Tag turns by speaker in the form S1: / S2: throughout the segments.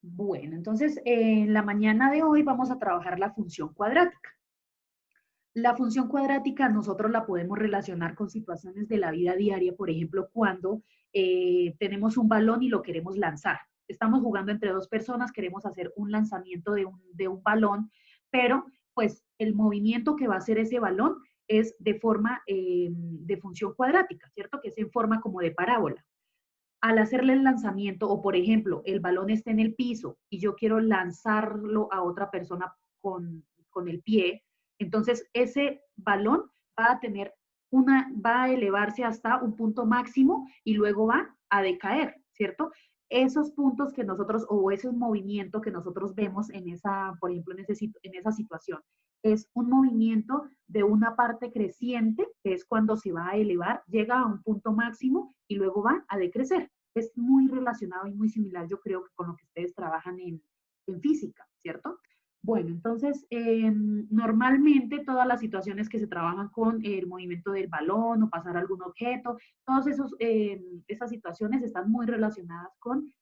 S1: Bueno, entonces en la mañana de hoy vamos a trabajar la función cuadrática. La función cuadrática nosotros la podemos relacionar con situaciones de la vida diaria, por ejemplo, cuando tenemos un balón y lo queremos lanzar. Estamos jugando entre dos personas, queremos hacer un lanzamiento de un balón, pero pues el movimiento que va a hacer ese balón es de forma de función cuadrática, ¿cierto? Que es en forma como de parábola. Al hacerle el lanzamiento, o por ejemplo, el balón está en el piso y yo quiero lanzarlo a otra persona con el pie, entonces ese balón va a tener va a elevarse hasta un punto máximo y luego va a decaer, ¿cierto? Esos puntos que nosotros, o ese movimiento que nosotros vemos en esa, por ejemplo, en esa situación, es un movimiento de una parte creciente, que es cuando se va a elevar, llega a un punto máximo y luego va a decrecer. Es muy relacionado y muy similar, yo creo, con lo que ustedes trabajan en física, ¿cierto? Bueno, entonces, normalmente todas las situaciones que se trabajan con el movimiento del balón o pasar algún objeto, todas esas situaciones están muy relacionadas con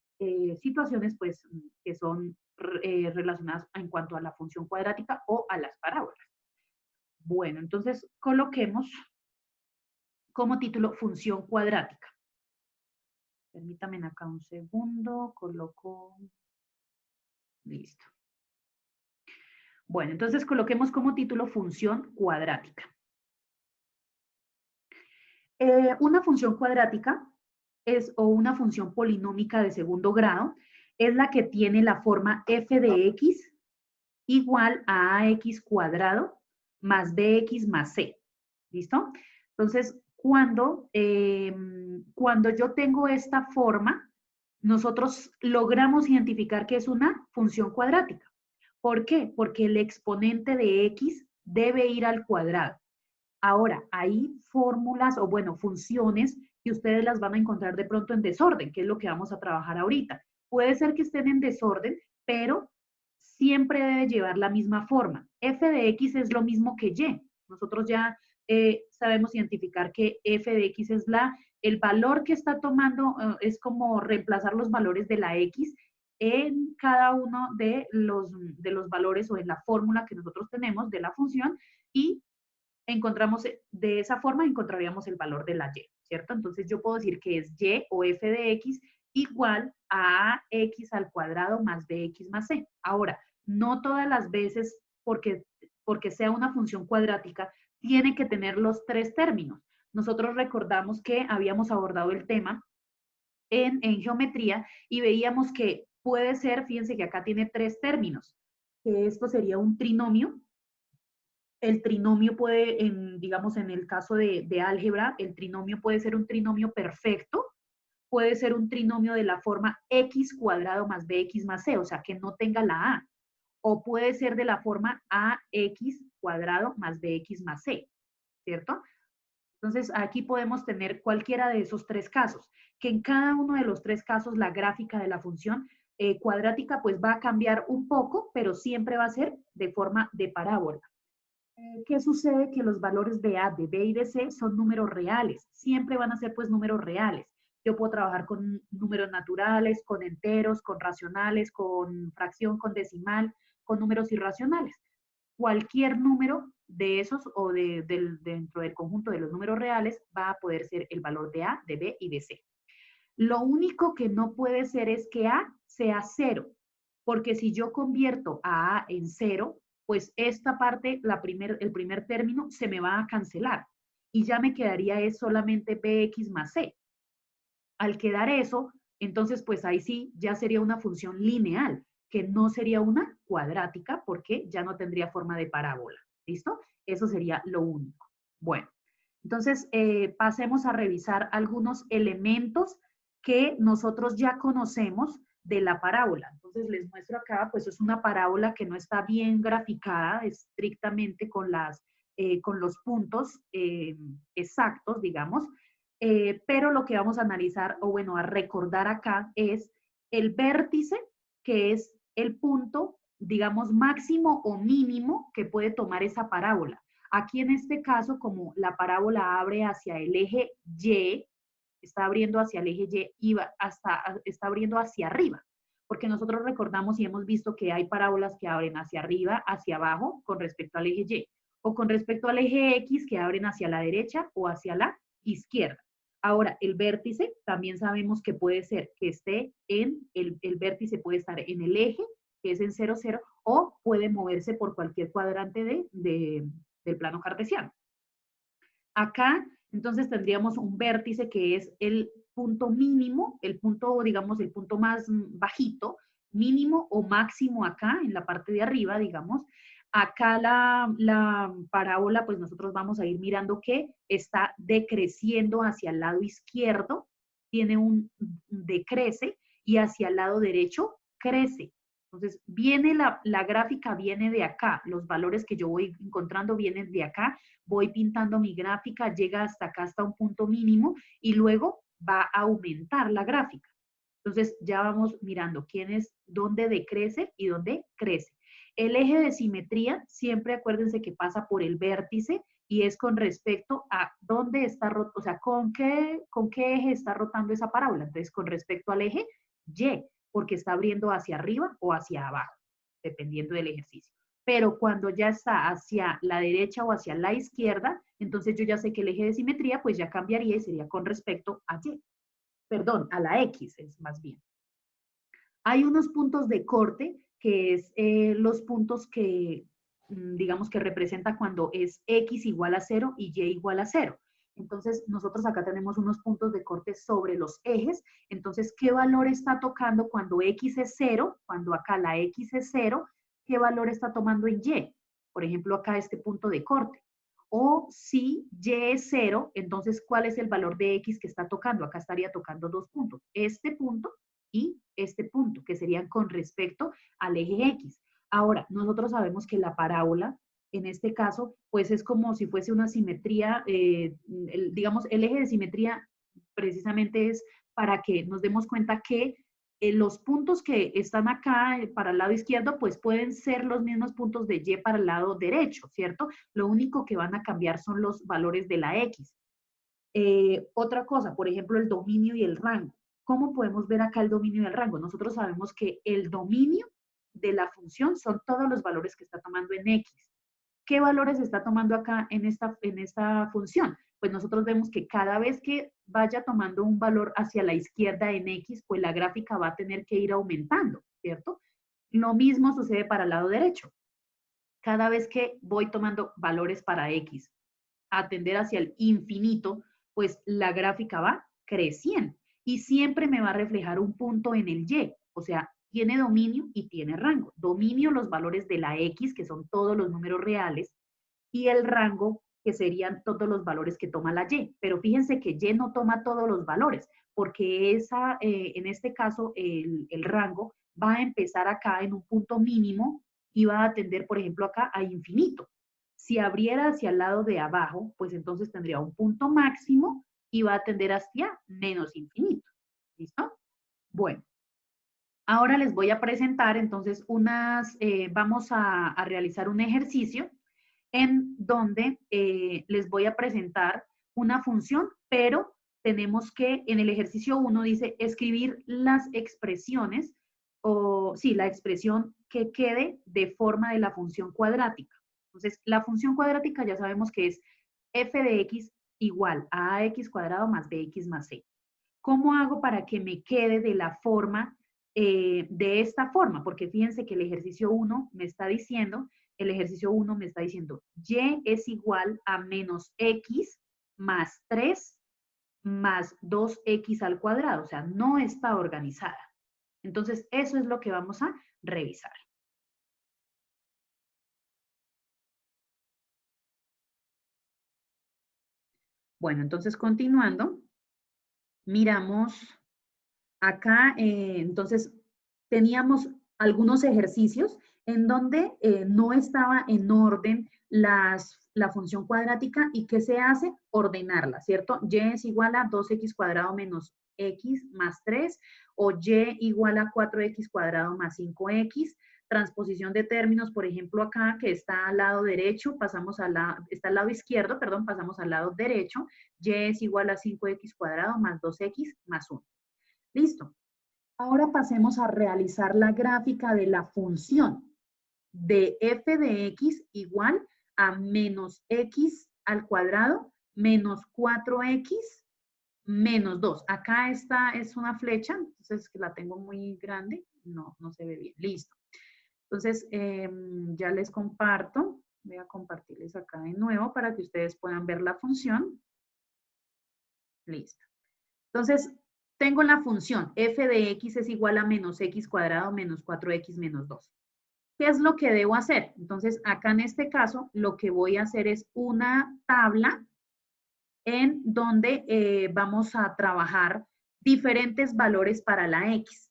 S1: situaciones pues, que son relacionadas en cuanto a la función cuadrática o a las parábolas. Bueno, entonces coloquemos como título función cuadrática. Permítame acá un segundo, coloco, listo. Bueno, entonces coloquemos como título función cuadrática. Una función cuadrática o una función polinómica de segundo grado es la que tiene la forma f de x igual a ax cuadrado más bx más c. ¿Listo? Entonces, cuando yo tengo esta forma, nosotros logramos identificar que es una función cuadrática. ¿Por qué? Porque el exponente de x debe ir al cuadrado. Ahora, hay fórmulas o, bueno, funciones que ustedes las van a encontrar de pronto en desorden, que es lo que vamos a trabajar ahorita. Puede ser que estén en desorden, pero siempre debe llevar la misma forma. F de X es lo mismo que Y. Nosotros ya sabemos identificar que F de X es el valor que está tomando, es como reemplazar los valores de la X en cada uno de los valores o en la fórmula que nosotros tenemos de la función y encontramos, de esa forma encontraríamos el valor de la y, ¿cierto? Entonces yo puedo decir que es y o f de x igual a x al cuadrado más bx más c. Ahora, no todas las veces, porque sea una función cuadrática, tiene que tener los tres términos. Nosotros recordamos que habíamos abordado el tema en geometría y veíamos que puede ser, fíjense que acá tiene tres términos, que esto sería un trinomio. El trinomio puede, digamos, en el caso de álgebra, el trinomio puede ser un trinomio perfecto, puede ser un trinomio de la forma x cuadrado más bx más c, o sea, que no tenga la a, o puede ser de la forma ax cuadrado más bx más c, ¿cierto? Entonces, aquí podemos tener cualquiera de esos tres casos, que en cada uno de los tres casos la gráfica de la función cuadrática pues va a cambiar un poco, pero siempre va a ser de forma de parábola. ¿Qué sucede? Que los valores de A, de B y de C son números reales. Siempre van a ser pues números reales. Yo puedo trabajar con números naturales, con enteros, con racionales, con fracción, con decimal, con números irracionales. Cualquier número de esos o dentro del conjunto de los números reales va a poder ser el valor de A, de B y de C. Lo único que no puede ser es que A sea cero, porque si yo convierto a A en cero, pues esta parte, el primer término, se me va a cancelar y ya me quedaría es solamente bx más c. Al quedar eso, entonces pues ahí sí ya sería una función lineal, que no sería una cuadrática porque ya no tendría forma de parábola. ¿Listo? Eso sería lo único. Bueno, entonces pasemos a revisar algunos elementos que nosotros ya conocemos de la parábola. Entonces les muestro acá, pues es una parábola que no está bien graficada estrictamente con los puntos exactos, digamos, pero lo que vamos a analizar, o bueno, a recordar acá es el vértice, que es el punto, digamos, máximo o mínimo que puede tomar esa parábola. Aquí en este caso, como la parábola abre hacia el eje Y, está abriendo hacia el eje Y y está abriendo hacia arriba. Porque nosotros recordamos y hemos visto que hay parábolas que abren hacia arriba, hacia abajo, con respecto al eje Y, o con respecto al eje X que abren hacia la derecha o hacia la izquierda. Ahora, el vértice también sabemos que puede ser que esté el vértice puede estar en el eje, que es en 0, 0, o puede moverse por cualquier cuadrante del plano cartesiano. Acá, entonces, tendríamos un vértice que es el punto mínimo, el punto, digamos, el punto más bajito, mínimo o máximo acá, en la parte de arriba, digamos. Acá la parábola, pues nosotros vamos a ir mirando que está decreciendo hacia el lado izquierdo, tiene un decrece, y hacia el lado derecho crece. Entonces, viene la gráfica viene de acá, los valores que yo voy encontrando vienen de acá, voy pintando mi gráfica, llega hasta acá, hasta un punto mínimo, y luego va a aumentar la gráfica. Entonces, ya vamos mirando dónde decrece y dónde crece. El eje de simetría, siempre acuérdense que pasa por el vértice y es con respecto a dónde está, o sea, con qué eje está rotando esa parábola. Entonces, con respecto al eje Y, porque está abriendo hacia arriba o hacia abajo, dependiendo del ejercicio. Pero cuando ya está hacia la derecha o hacia la izquierda, entonces yo ya sé que el eje de simetría pues ya cambiaría y sería con respecto a Y. Perdón, a la X es más bien. Hay unos puntos de corte, que es los puntos que, digamos, que representa cuando es X igual a 0 y Y igual a 0. Entonces, nosotros acá tenemos unos puntos de corte sobre los ejes. Entonces, ¿qué valor está tocando cuando X es 0? Cuando acá la X es 0, ¿qué valor está tomando en Y? Por ejemplo, acá este punto de corte. O si Y es 0, entonces, ¿cuál es el valor de X que está tocando? Acá estaría tocando dos puntos. Este punto y este punto, que serían con respecto al eje X. Ahora, nosotros sabemos que la parábola, en este caso, pues es como si fuese una simetría, digamos, el eje de simetría precisamente es para que nos demos cuenta que los puntos que están acá para el lado izquierdo, pues pueden ser los mismos puntos de Y para el lado derecho, ¿cierto? Lo único que van a cambiar son los valores de la X. Otra cosa, por ejemplo, el dominio y el rango. ¿Cómo podemos ver acá el dominio y el rango? Nosotros sabemos que el dominio de la función son todos los valores que está tomando en X. ¿Qué valores está tomando acá en esta función? Pues nosotros vemos que cada vez que vaya tomando un valor hacia la izquierda en X, pues la gráfica va a tener que ir aumentando, ¿cierto? Lo mismo sucede para el lado derecho. Cada vez que voy tomando valores para X, a tender hacia el infinito, pues la gráfica va creciendo y siempre me va a reflejar un punto en el Y, o sea, tiene dominio y tiene rango. Dominio los valores de la X, que son todos los números reales, y el rango, que serían todos los valores que toma la Y. Pero fíjense que Y no toma todos los valores, porque en este caso el rango va a empezar acá en un punto mínimo y va a tender, por ejemplo, acá a infinito. Si abriera hacia el lado de abajo, pues entonces tendría un punto máximo y va a tender hacia menos infinito. ¿Listo? Bueno, ahora les voy a presentar entonces vamos a realizar un ejercicio en donde les voy a presentar una función, pero tenemos que, en el ejercicio 1 dice escribir las expresiones, o sí, la expresión que quede de forma de la función cuadrática. Entonces, la función cuadrática ya sabemos que es f de x igual a ax cuadrado más bx más c. ¿Cómo hago para que me quede de la forma, de esta forma? Porque fíjense que el ejercicio 1 me está diciendo, y es igual a menos x más 3 más 2x al cuadrado, o sea, no está organizada. Entonces, eso es lo que vamos a revisar. Bueno, entonces continuando, miramos acá, entonces teníamos algunos ejercicios en donde no estaba en orden la función cuadrática y ¿qué se hace? Ordenarla, ¿cierto? Y es igual a 2x cuadrado menos x más 3 o y igual a 4x cuadrado más 5x. Transposición de términos, por ejemplo, acá que está al lado derecho, está al lado izquierdo, perdón, pasamos al lado derecho, y es igual a 5x cuadrado más 2x más 1. Listo. Ahora pasemos a realizar la gráfica de la función de f de x igual a menos x al cuadrado menos 4x menos 2. Acá esta es una flecha, entonces que la tengo muy grande, no se ve bien. Listo. Entonces, ya les comparto. Voy a compartirles acá de nuevo para que ustedes puedan ver la función. Listo. Entonces, tengo la función f de x es igual a menos x cuadrado menos 4x menos 2. ¿Qué es lo que debo hacer? Entonces, acá en este caso, lo que voy a hacer es una tabla en donde vamos a trabajar diferentes valores para la X.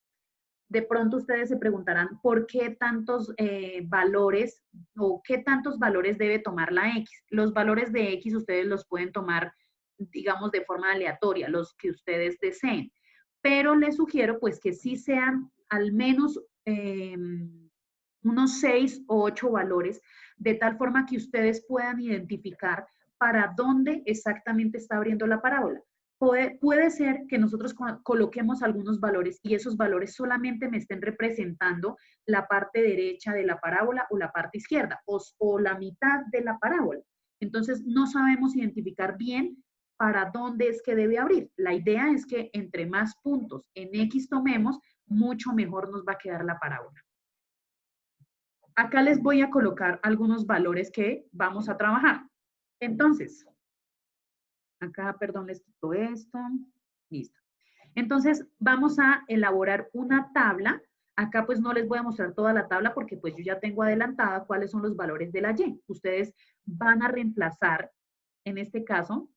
S1: De pronto ustedes se preguntarán por qué tantos valores o qué tantos valores debe tomar la X. Los valores de X ustedes los pueden tomar, digamos, de forma aleatoria, los que ustedes deseen. Pero les sugiero pues que sí sean al menos unos 6 o 8 valores, de tal forma que ustedes puedan identificar para dónde exactamente está abriendo la parábola. Puede ser que nosotros coloquemos algunos valores y esos valores solamente me estén representando la parte derecha de la parábola o la parte izquierda o la mitad de la parábola. Entonces no sabemos identificar bien para dónde es que debe abrir. La idea es que entre más puntos en X tomemos, mucho mejor nos va a quedar la parábola. Acá les voy a colocar algunos valores que vamos a trabajar. Entonces, acá, perdón, les quito esto. Listo. Entonces, vamos a elaborar una tabla. Acá pues no les voy a mostrar toda la tabla porque pues yo ya tengo adelantada cuáles son los valores de la Y. Ustedes van a reemplazar, en este caso,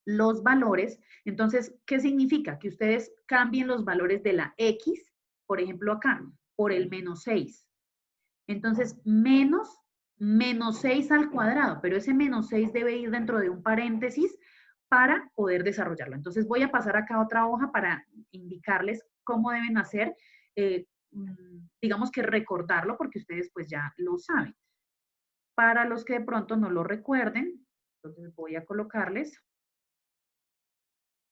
S1: los valores. Entonces, ¿qué significa? Que ustedes cambien los valores de la X, por ejemplo acá, por el menos 6. Entonces, menos 6 al cuadrado, pero ese menos 6 debe ir dentro de un paréntesis para poder desarrollarlo. Entonces, voy a pasar acá a otra hoja para indicarles cómo deben hacer, digamos que recordarlo, porque ustedes pues ya lo saben. Para los que de pronto no lo recuerden, entonces voy a colocarles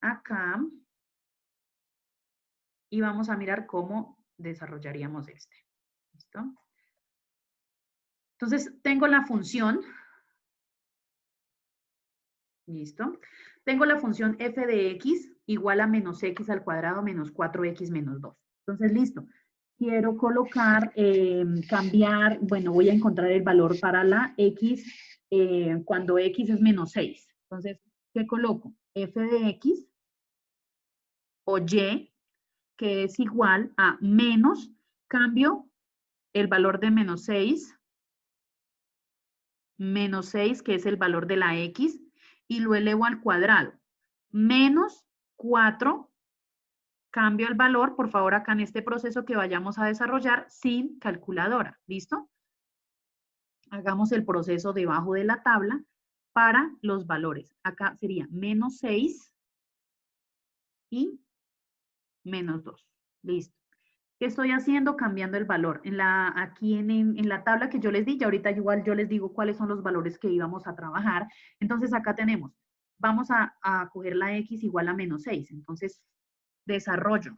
S1: acá y vamos a mirar cómo desarrollaríamos este. ¿Listo? Entonces, tengo la función. ¿Listo? Tengo la función f de x igual a menos x al cuadrado menos 4x menos 2. Entonces, listo. Quiero colocar, cambiar, bueno, voy a encontrar el valor para la x cuando x es menos 6. Entonces, ¿qué coloco? F de x o y, que es igual a menos, cambio el valor de menos 6, que es el valor de la x, y lo elevo al cuadrado. Menos 4, cambio el valor, por favor, acá en este proceso que vayamos a desarrollar sin calculadora. ¿Listo? Hagamos el proceso debajo de la tabla para los valores. Acá sería menos 6 y menos 2. Listo. ¿Qué estoy haciendo? Cambiando el valor. Aquí en la tabla que yo les di, ya ahorita igual yo les digo cuáles son los valores que íbamos a trabajar. Entonces acá tenemos, vamos a coger la x igual a menos 6. Entonces, desarrollo.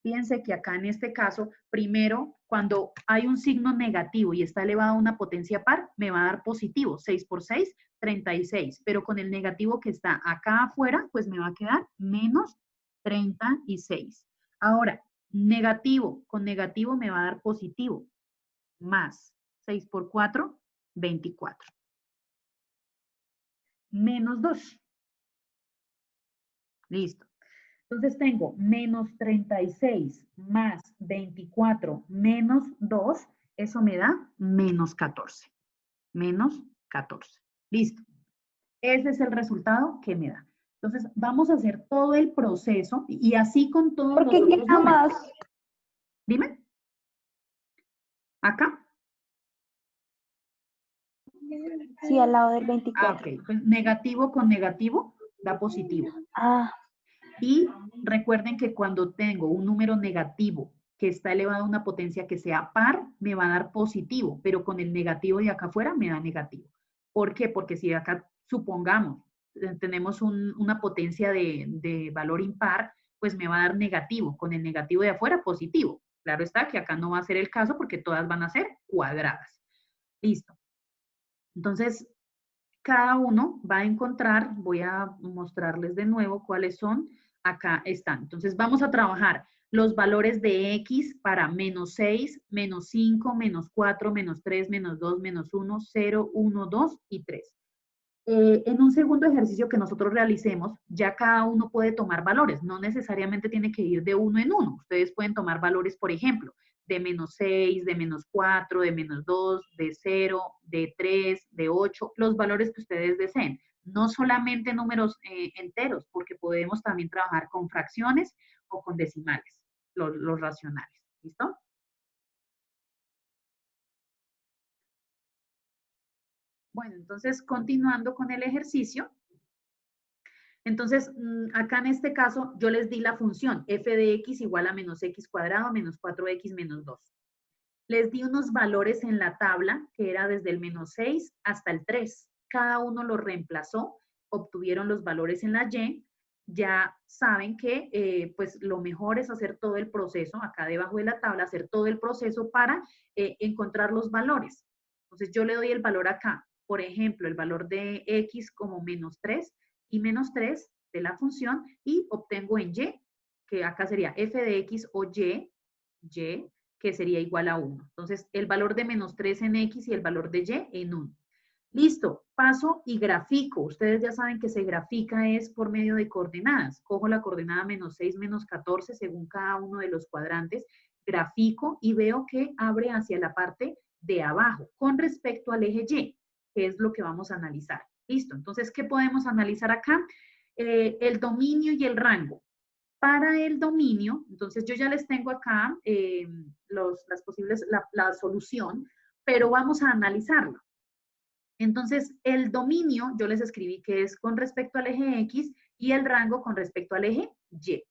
S1: Fíjense que acá en este caso, primero, cuando hay un signo negativo y está elevado a una potencia par, me va a dar positivo. 6 por 6, 36. Pero con el negativo que está acá afuera, pues me va a quedar menos 36. Ahora, negativo, con negativo me va a dar positivo, más 6 por 4, 24. Menos 2. Listo. Entonces tengo menos 36 más 24 menos 2, eso me da menos 14. Menos 14. Listo. Ese es el resultado que me da. Entonces vamos a hacer todo el proceso y así con todos los otros números. Más? Dime. ¿Acá?
S2: Sí, al lado del 24.
S1: Ok. Pues negativo con negativo da positivo. Y recuerden que cuando tengo un número negativo que está elevado a una potencia que sea par, me va a dar positivo, pero con el negativo de acá afuera me da negativo. ¿Por qué? Porque si acá, supongamos, tenemos una potencia de valor impar, pues me va a dar negativo, con el negativo de afuera positivo. Claro está que acá no va a ser el caso porque todas van a ser cuadradas. Listo. Entonces, cada uno va a encontrar, voy a mostrarles de nuevo cuáles son, acá están. Entonces vamos a trabajar los valores de X para menos 6, menos 5, menos 4, menos 3, menos 2, menos 1, 0, 1, 2 y 3. En un segundo ejercicio que nosotros realicemos, ya cada uno puede tomar valores, no necesariamente tiene que ir de uno en uno. Ustedes pueden tomar valores, por ejemplo, de menos 6, de menos 4, de menos 2, de 0, de 3, de 8, los valores que ustedes deseen. No solamente números enteros, porque podemos también trabajar con fracciones o con decimales, los racionales. ¿Listo? Bueno, entonces continuando con el ejercicio, entonces acá en este caso yo les di la función f de x igual a menos x cuadrado menos 4x menos 2. Les di unos valores en la tabla que era desde el menos 6 hasta el 3. Cada uno lo reemplazó, obtuvieron los valores en la y. Ya saben que pues lo mejor es hacer todo el proceso, acá debajo de la tabla, hacer todo el proceso para encontrar los valores. Entonces yo le doy el valor acá, por ejemplo, el valor de x como menos 3 y menos 3 de la función y obtengo en y, que acá sería f de x o y, que sería igual a 1. Entonces, el valor de menos 3 en x y el valor de y en 1. Listo, paso y grafico. Ustedes ya saben que se grafica es por medio de coordenadas. Cojo la coordenada menos 6, menos 14 según cada uno de los cuadrantes, grafico y veo que abre hacia la parte de abajo con respecto al eje Y, que es lo que vamos a analizar. Listo, entonces, ¿qué podemos analizar acá? El dominio y el rango. Para el dominio, entonces yo ya les tengo acá las posibles, la solución, pero vamos a analizarlo. Entonces, el dominio, yo les escribí que es con respecto al eje X y el rango con respecto al eje Y.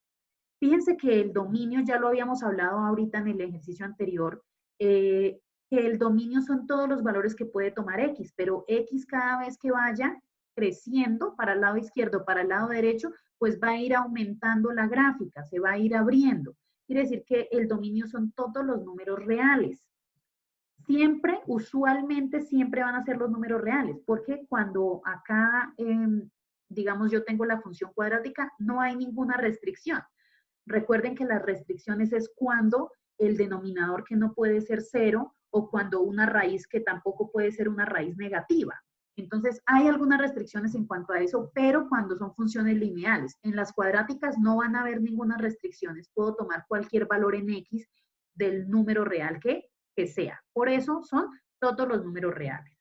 S1: Fíjense que el dominio, ya lo habíamos hablado ahorita en el ejercicio anterior, que el dominio son todos los valores que puede tomar X, pero X cada vez que vaya creciendo para el lado izquierdo, para el lado derecho, pues va a ir aumentando la gráfica, se va a ir abriendo. Quiere decir que el dominio son todos los números reales. Siempre, usualmente, siempre van a ser los números reales, porque cuando acá, digamos, yo tengo la función cuadrática, no hay ninguna restricción. Recuerden que las restricciones es cuando el denominador que no puede ser 0 o cuando una raíz que tampoco puede ser una raíz negativa. Entonces, hay algunas restricciones en cuanto a eso, pero cuando son funciones lineales. En las cuadráticas no van a haber ninguna restricciones. Puedo tomar cualquier valor en X del número real que sea. Por eso son todos los números reales.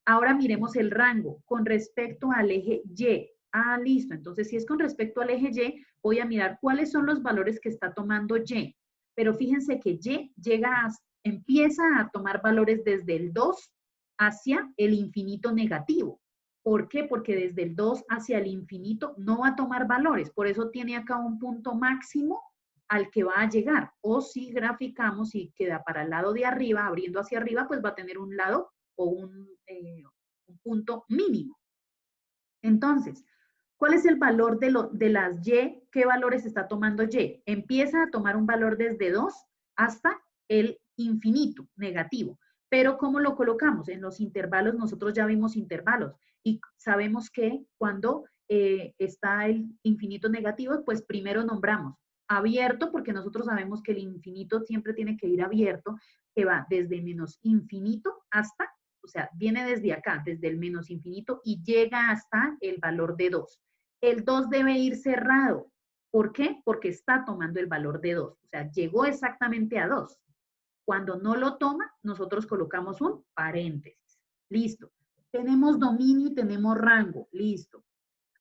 S1: Ahora miremos el rango con respecto al eje Y. Ah, listo. Entonces, si es con respecto al eje Y, voy a mirar cuáles son los valores que está tomando Y. Pero fíjense que Y empieza a tomar valores desde el 2 hacia el infinito negativo. ¿Por qué? Porque desde el 2 hacia el infinito no va a tomar valores. Por eso tiene acá un punto máximo al que va a llegar. O si graficamos y queda para el lado de arriba, abriendo hacia arriba, pues va a tener un lado o un punto mínimo. Entonces, ¿cuál es el valor de las Y? ¿Qué valores está tomando Y? Empieza a tomar un valor desde 2 hasta el infinito, negativo. Pero ¿cómo lo colocamos? En los intervalos, nosotros ya vimos intervalos y sabemos que cuando está el infinito negativo, pues primero nombramos abierto, porque nosotros sabemos que el infinito siempre tiene que ir abierto, que va desde menos infinito hasta, o sea, viene desde acá, desde el menos infinito y llega hasta el valor de 2. El 2 debe ir cerrado. ¿Por qué? Porque está tomando el valor de 2. O sea, llegó exactamente a 2. Cuando no lo toma, nosotros colocamos un paréntesis. Listo. Tenemos dominio y tenemos rango. Listo.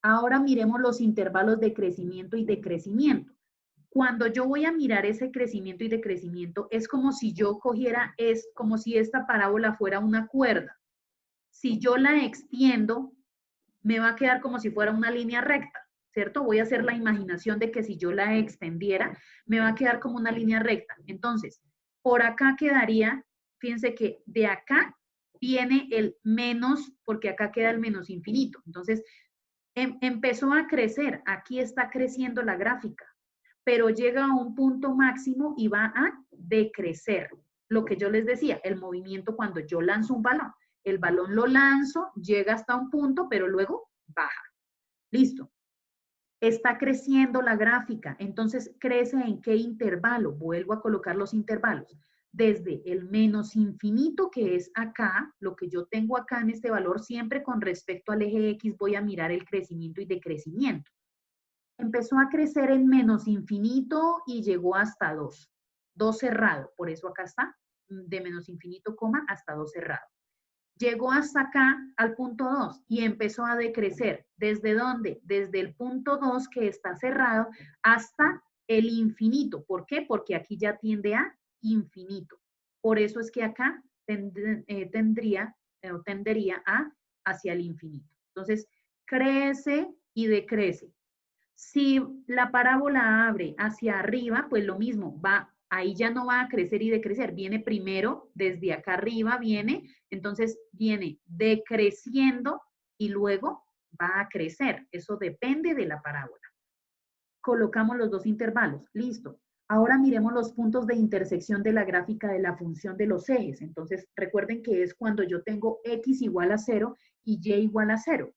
S1: Ahora miremos los intervalos de crecimiento y decrecimiento. Cuando yo voy a mirar ese crecimiento y decrecimiento, es como si yo cogiera, es como si esta parábola fuera una cuerda. Si yo la extiendo, me va a quedar como si fuera una línea recta, ¿cierto? Voy a hacer la imaginación de que si yo la extendiera, me va a quedar como una línea recta. Entonces, por acá quedaría, fíjense que de acá viene el menos, porque acá queda el menos infinito. Entonces, empezó a crecer, aquí está creciendo la gráfica. pero llega a un punto máximo y va a decrecer. Lo que yo les decía, el movimiento cuando yo lanzo un balón. El balón lo lanzo, llega hasta un punto, pero luego baja. Listo. Está creciendo la gráfica, entonces crece en qué intervalo. Vuelvo a colocar los intervalos. Desde el menos infinito, que es acá, lo que yo tengo acá en este valor, siempre con respecto al eje X voy a mirar el crecimiento y decrecimiento. Empezó a crecer en menos infinito y llegó hasta 2. 2 cerrado, por eso acá está, de menos infinito, coma, hasta 2 cerrado. Llegó hasta acá al punto 2 y empezó a decrecer. ¿Desde dónde? Desde el punto 2 que está cerrado hasta el infinito. ¿Por qué? Porque aquí ya tiende a infinito. Por eso es que acá tendería a hacia el infinito. Entonces, crece y decrece. Si la parábola abre hacia arriba, pues lo mismo, ahí ya no va a crecer y decrecer, viene primero, desde acá arriba viene, entonces viene decreciendo y luego va a crecer. Eso depende de la parábola. Colocamos los dos intervalos, listo. Ahora miremos los puntos de intersección de la gráfica de la función de los ejes. Entonces, recuerden que es cuando yo tengo x igual a 0 y y igual a 0.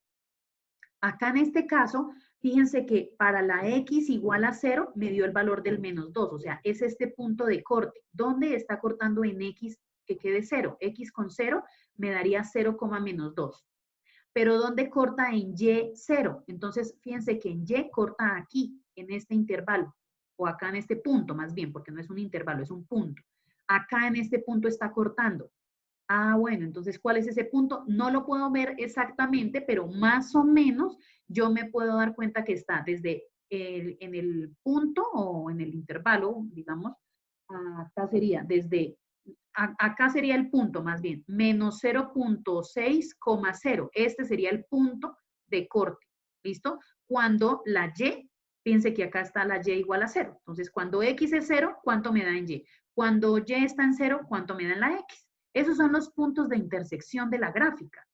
S1: Acá en este caso, fíjense que para la x igual a 0 me dio el valor del menos 2, o sea, es este punto de corte. ¿Dónde está cortando en x que quede 0? X con 0 me daría 0, menos 2. Pero ¿dónde corta en y 0? Entonces, fíjense que en y corta aquí, en este intervalo, o acá en este punto más bien, porque no es un intervalo, es un punto. Acá en este punto está cortando. Ah, bueno, entonces, ¿cuál es ese punto? No lo puedo ver exactamente, pero más o menos yo me puedo dar cuenta que está desde en el punto o en el intervalo, digamos, acá sería acá sería el punto más bien, menos 0.6,0. Este sería el punto de corte, ¿listo? Cuando la y, piense que acá está la y igual a 0. Entonces, cuando x es 0, ¿cuánto me da en y? Cuando y está en 0, ¿cuánto me da en la x? Esos son los puntos de intersección de la gráfica.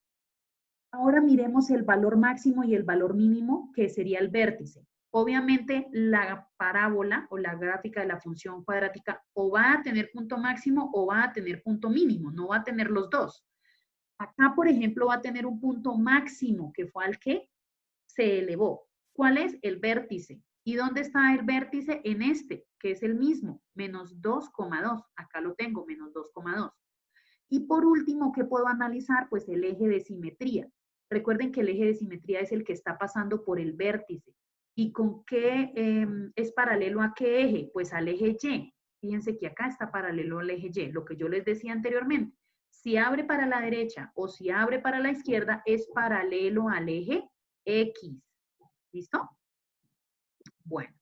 S1: Ahora miremos el valor máximo y el valor mínimo, que sería el vértice. Obviamente, la parábola o la gráfica de la función cuadrática o va a tener punto máximo o va a tener punto mínimo, no va a tener los dos. Acá, por ejemplo, va a tener un punto máximo, que fue al que se elevó. ¿Cuál es? El vértice. ¿Y dónde está el vértice? En este, que es el mismo, menos 2,2. Acá lo tengo, menos 2,2. Y por último, ¿qué puedo analizar? Pues el eje de simetría. Recuerden que el eje de simetría es el que está pasando por el vértice. ¿Y con qué es paralelo a qué eje? Pues al eje Y. Fíjense que acá está paralelo al eje Y, lo que yo les decía anteriormente. Si abre para la derecha o si abre para la izquierda, es paralelo al eje X. ¿Listo? Bueno.